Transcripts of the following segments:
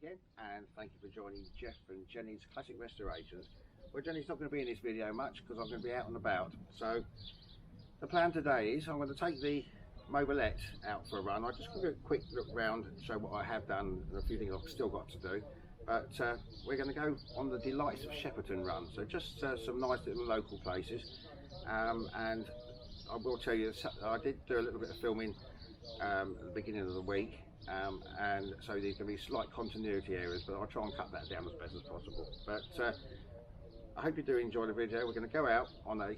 again, and thank you for joining Jeff and Jenny's Classic Restorations. Well, Jenny's not going to be in this video much because I'm going to be out and about. So the plan today is I'm going to take the Mobylette out for a run. I just give a quick look round and show what I have done and a few things I've still got to do. But we're going to go on the Delights of Shepperton run. So just some nice little local places. And I will tell you, I did do a little bit of filming at the beginning of the week. And so there can be slight continuity areas, but I'll try and cut that down as best as possible. But I hope you do enjoy the video. We're going to go out on a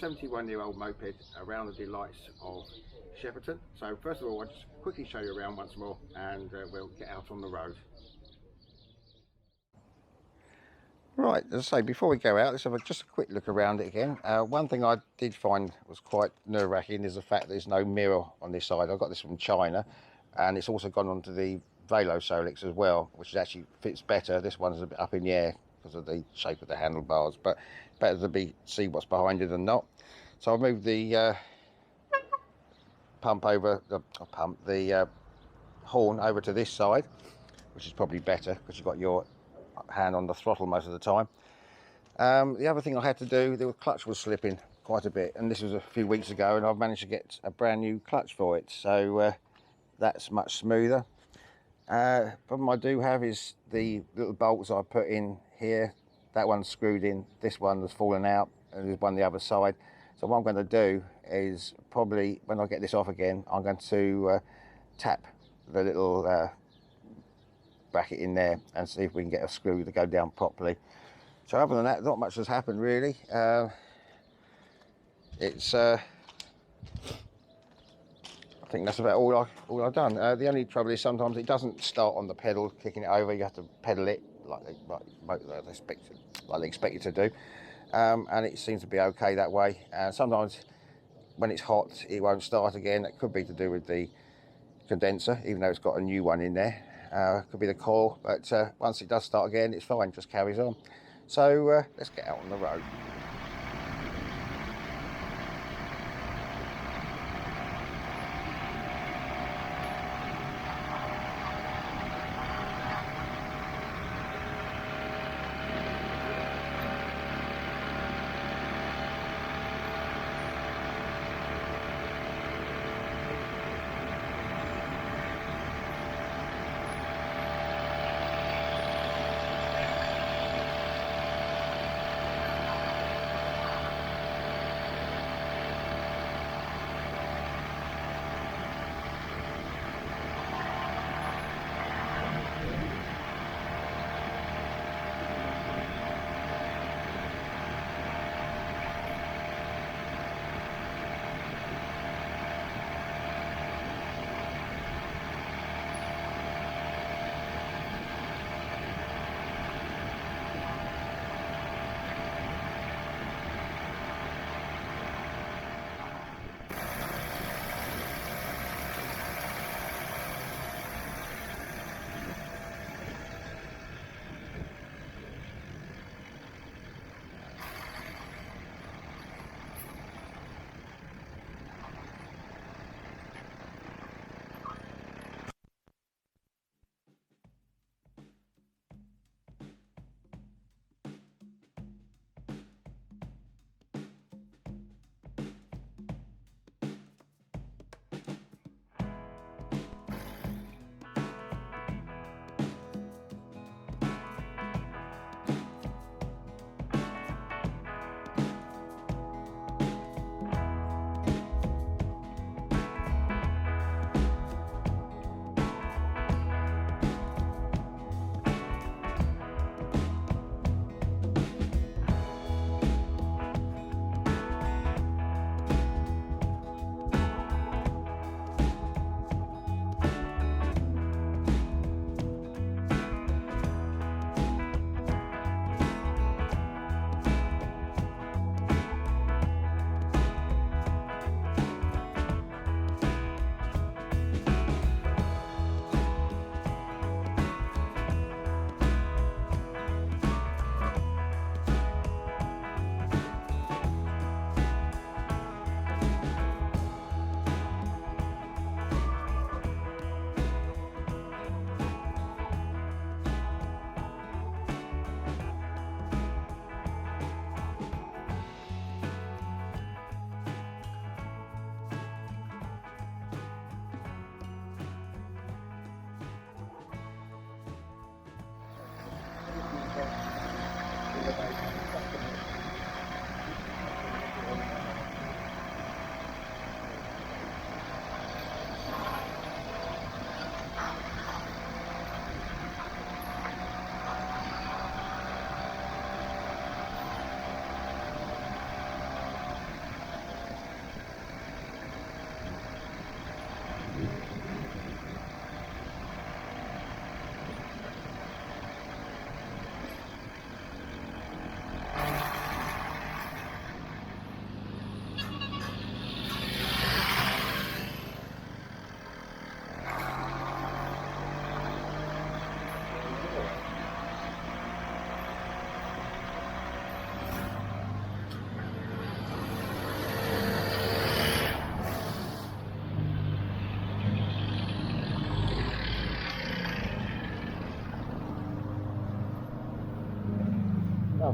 71-year-old moped around the Delights of Shepperton. So first of all, I'll just quickly show you around once more, and we'll get out on the road. Right, as I say, before we go out, let's have just a quick look around it again. One thing I did find was quite nerve-wracking is the fact that there's no mirror on this side. I got this from China, and it's also gone onto the Velo Solix as well, which actually fits better. This one's a bit up in the air because of the shape of the handlebars, but better to see what's behind it than not. So I've moved the the horn over to this side, which is probably better because you've got your hand on the throttle most of the time. The other thing I had to do, the clutch was slipping quite a bit, and this was a few weeks ago, and I've managed to get a brand new clutch for it, so that's much smoother. Problem I do have is the little bolts I put in here. That one's screwed in, this one has fallen out, and there's one the other side. So what I'm going to do is probably, when I get this off again, I'm going to tap the little bracket in there and see if we can get a screw to go down properly. So other than that, not much has happened really. I think that's about all I've done. The only trouble is sometimes it doesn't start on the pedal, kicking it over. You have to pedal it like they expect you to do, and it seems to be okay that way. And sometimes when it's hot, it won't start again. That could be to do with the condenser, even though it's got a new one in there. Could be the coil, but once it does start again, it's fine, just carries on. So let's get out on the road.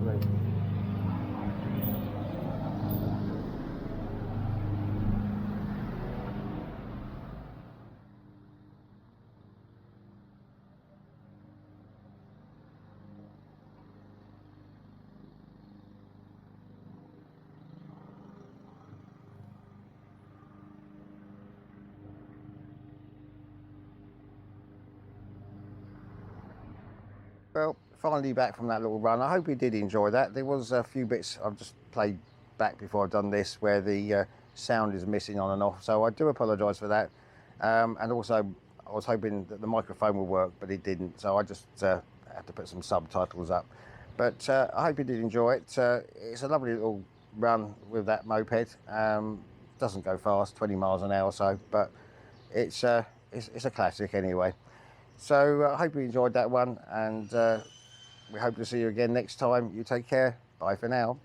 lovely. Well, finally back from that little run. I hope you did enjoy that. There was a few bits I've just played back before I've done this where the sound is missing on and off, so I do apologise for that. And also I was hoping that the microphone would work, but it didn't, so I just had to put some subtitles up. But I hope you did enjoy it. It's a lovely little run with that moped. Doesn't go fast, 20 miles an hour or so, but it's a classic anyway. So I hope you enjoyed that one, and we hope to see you again next time. You take care. Bye for now.